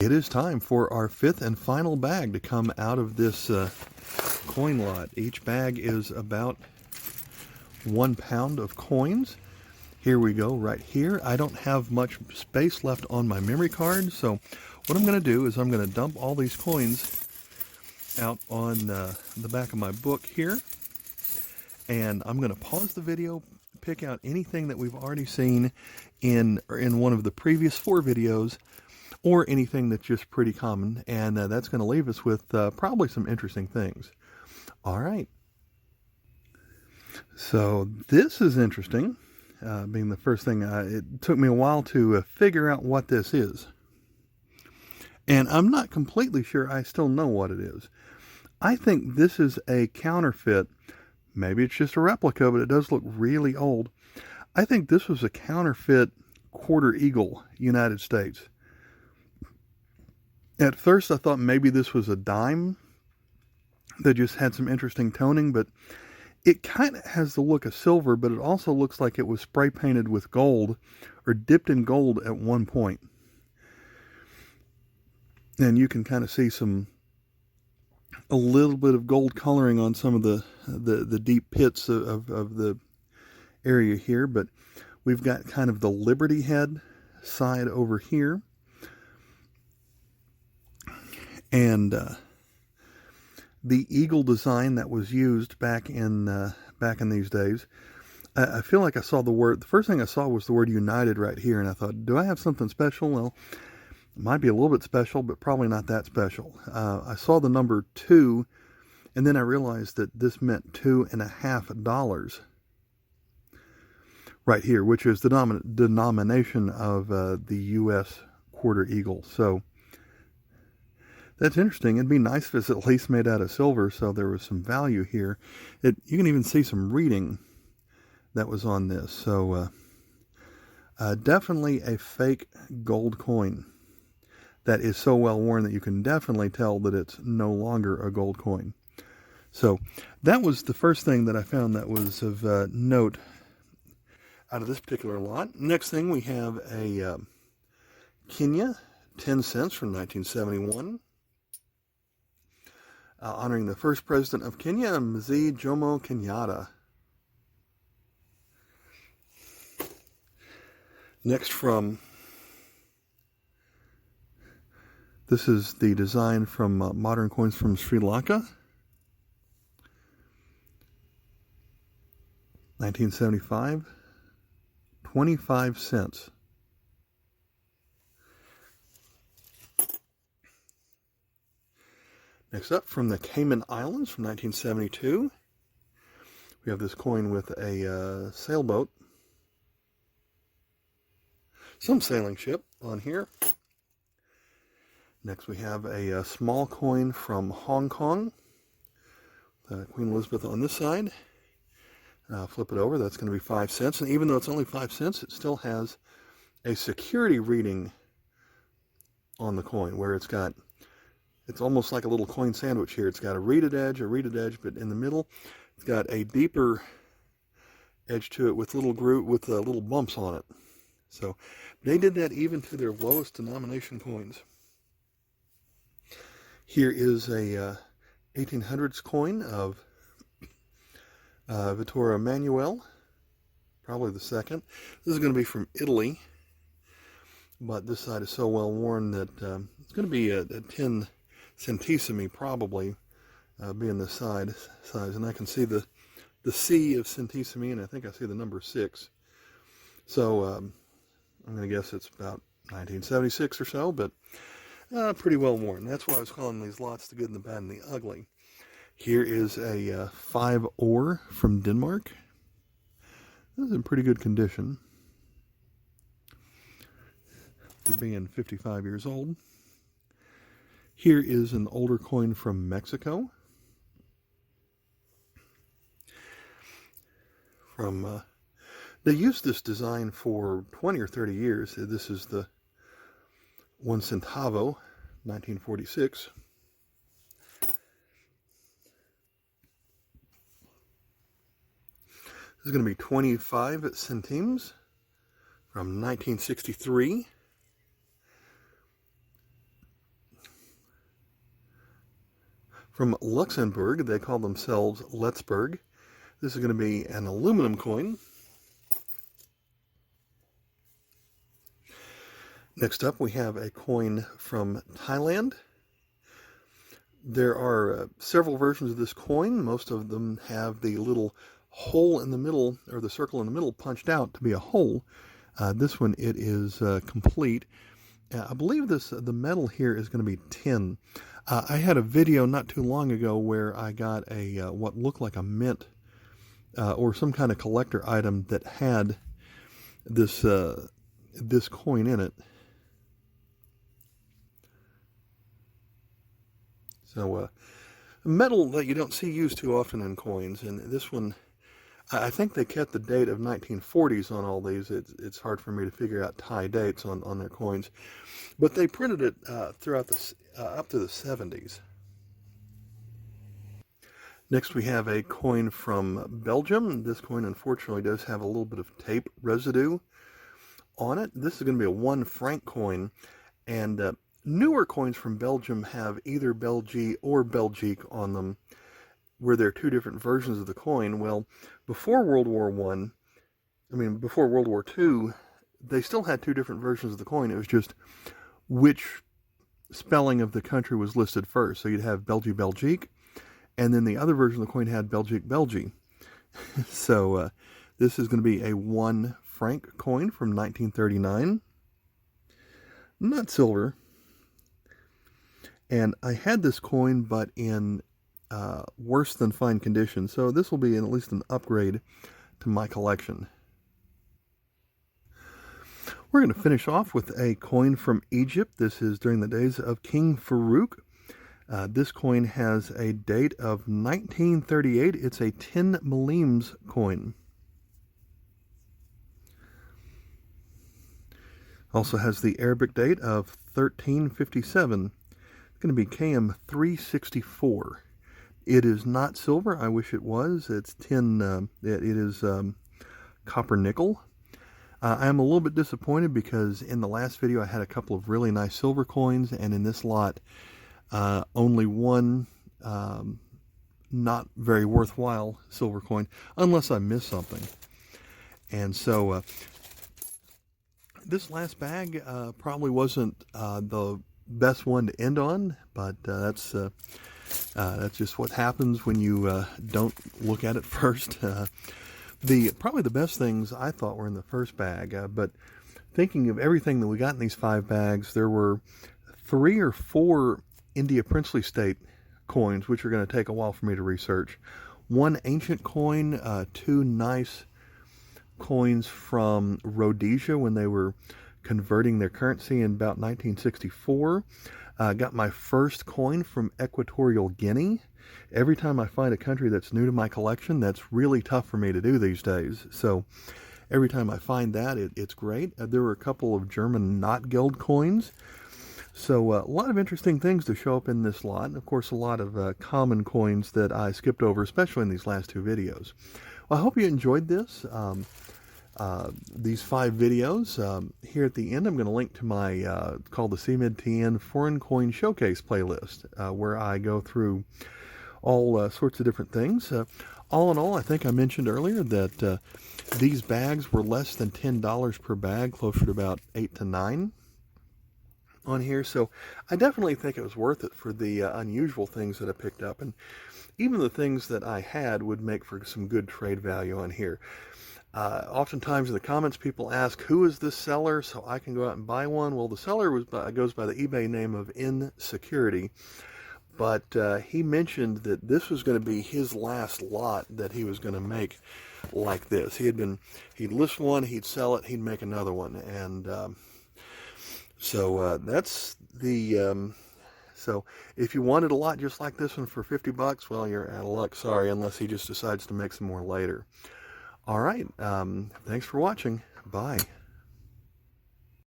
It is time for our fifth and final bag to come out of this coin lot. Each bag is about 1 pound of coins. Here we go, right here. I don't have much space left on my memory card, so what I'm going to do is I'm going to dump all these coins out on the back of my book here, and I'm going to pause the video, pick out anything that we've already seen in one of the previous 4 videos, or anything that's just pretty common, and that's going to leave us with probably some interesting things. All right. So this is interesting, being the first thing. It took me a while to figure out what this is. And I'm not completely sure I still know what it is. I think this is a counterfeit. Maybe it's just a replica, but it does look really old. I think this was a counterfeit quarter eagle, United States. At first I thought maybe this was a dime that just had some interesting toning, but it kind of has the look of silver, but it also looks like it was spray painted with gold or dipped in gold at one point. And you can kind of see a little bit of gold coloring on some of the deep pits of the area here, but we've got kind of the Liberty Head side over here. And the eagle design that was used back in these days, I feel like I saw the first thing I saw was the word United right here, and I thought, do I have something special? Well, it might be a little bit special, but probably not that special. I saw the number 2, and then I realized that this meant $2.50 right here, which is the denomination of the U.S. quarter eagle. So that's interesting. It'd be nice if it's at least made out of silver, so there was some value here. You can even see some reading that was on this. So definitely a fake gold coin that is so well worn that you can definitely tell that it's no longer a gold coin. So that was the first thing that I found that was of note out of this particular lot. Next thing, we have a Kenya 10 cents from 1971. Honoring the first president of Kenya, Mzee Jomo Kenyatta. Next this is the design from modern coins from Sri Lanka. 1975, 25 cents. Next up, from the Cayman Islands from 1972, we have this coin with a sailboat, some sailing ship on here. Next we have a small coin from Hong Kong, Queen Elizabeth on this side. Flip it over, that's going to be 5 cents, and even though it's only 5 cents, it still has a security reading on the coin, where it's almost like a little coin sandwich here. It's got a reeded edge, but in the middle, it's got a deeper edge to it with little little bumps on it. So they did that even to their lowest denomination coins. Here is a 1800s coin of Vittorio Emanuele, probably the second. This is going to be from Italy, but this side is so well worn that it's going to be a 10 centesimi probably, being the size, and I can see the C of centesimi, and I think I see the number 6. So I'm going to guess it's about 1976 or so, but pretty well worn. That's why I was calling these lots the good and the bad and the ugly. Here is a 5 ore from Denmark. This is in pretty good condition for being 55 years old. Here is an older coin from Mexico. They used this design for 20 or 30 years. This is the 1 centavo, 1946. This is going to be 25 centimes from 1963. From Luxembourg, they call themselves Letzburg. This is going to be an aluminum coin. Next up, we have a coin from Thailand. There are several versions of this coin. Most of them have the little hole in the middle, or the circle in the middle, punched out to be a hole. This one, it is complete. I believe the metal here is going to be tin. I had a video not too long ago where I got a what looked like a mint or some kind of collector item that had this this coin in it. So metal that you don't see used too often in coins, and this one, I think they kept the date of 1940s on all these. It's hard for me to figure out Thai dates on their coins, but they printed it throughout up to the 70s. Next we have a coin from Belgium. This coin unfortunately does have a little bit of tape residue on it. This is going to be a 1 franc coin, and newer coins from Belgium have either Belgie or Belgique on them, where there are two different versions of the coin. Well, before World War before World War II, they still had two different versions of the coin. It was just which spelling of the country was listed first. So you'd have Belgie Belgique, and then the other version of the coin had Belgique Belgie. So this is going to be a 1 franc coin from 1939. Not silver. And I had this coin, but in worse than fine condition. So this will be at least an upgrade to my collection. We're going to finish off with a coin from Egypt. This is during the days of King Farouk. This coin has a date of 1938. It's a 10 millimes coin. Also has the Arabic date of 1357. It's going to be KM 364. It is not silver. I wish it was. It's tin. It is copper nickel. I am a little bit disappointed because in the last video I had a couple of really nice silver coins, and in this lot only one not very worthwhile silver coin, unless I missed something. And so this last bag probably wasn't the best one to end on, but that's just what happens when you don't look at it first. Probably the best things I thought were in the first bag, but thinking of everything that we got in these 5 bags, there were 3 or 4 India princely state coins, which are going to take a while for me to research. 1 ancient coin, 2 nice coins from Rhodesia when they were converting their currency in about 1964. Got my first coin from Equatorial Guinea. Every time I find a country that's new to my collection, that's really tough for me to do these days. So every time I find that, it's great. There were a couple of German not guild coins. So a lot of interesting things to show up in this lot. And of course, a lot of common coins that I skipped over, especially in these last 2 videos. Well, I hope you enjoyed this. These 5 videos. Here at the end, I'm going to link to my called the CMID-TN Foreign Coin Showcase playlist, where I go through all sorts of different things. All in all, I think I mentioned earlier that these bags were less than $10 per bag, closer to about 8 to 9 on here. So I definitely think it was worth it for the unusual things that I picked up, and even the things that I had would make for some good trade value on here. Oftentimes in the comments people ask, who is this seller, so I can go out and buy one. Well, the seller goes by the eBay name of Insecurity, but he mentioned that this was going to be his last lot that he was going to make like this. He'd list one, he'd sell it, he'd make another one, and so that's the so if you wanted a lot just like this one for 50 bucks, well, you're out of luck, sorry, unless he just decides to make some more later. All right, thanks for watching. Bye.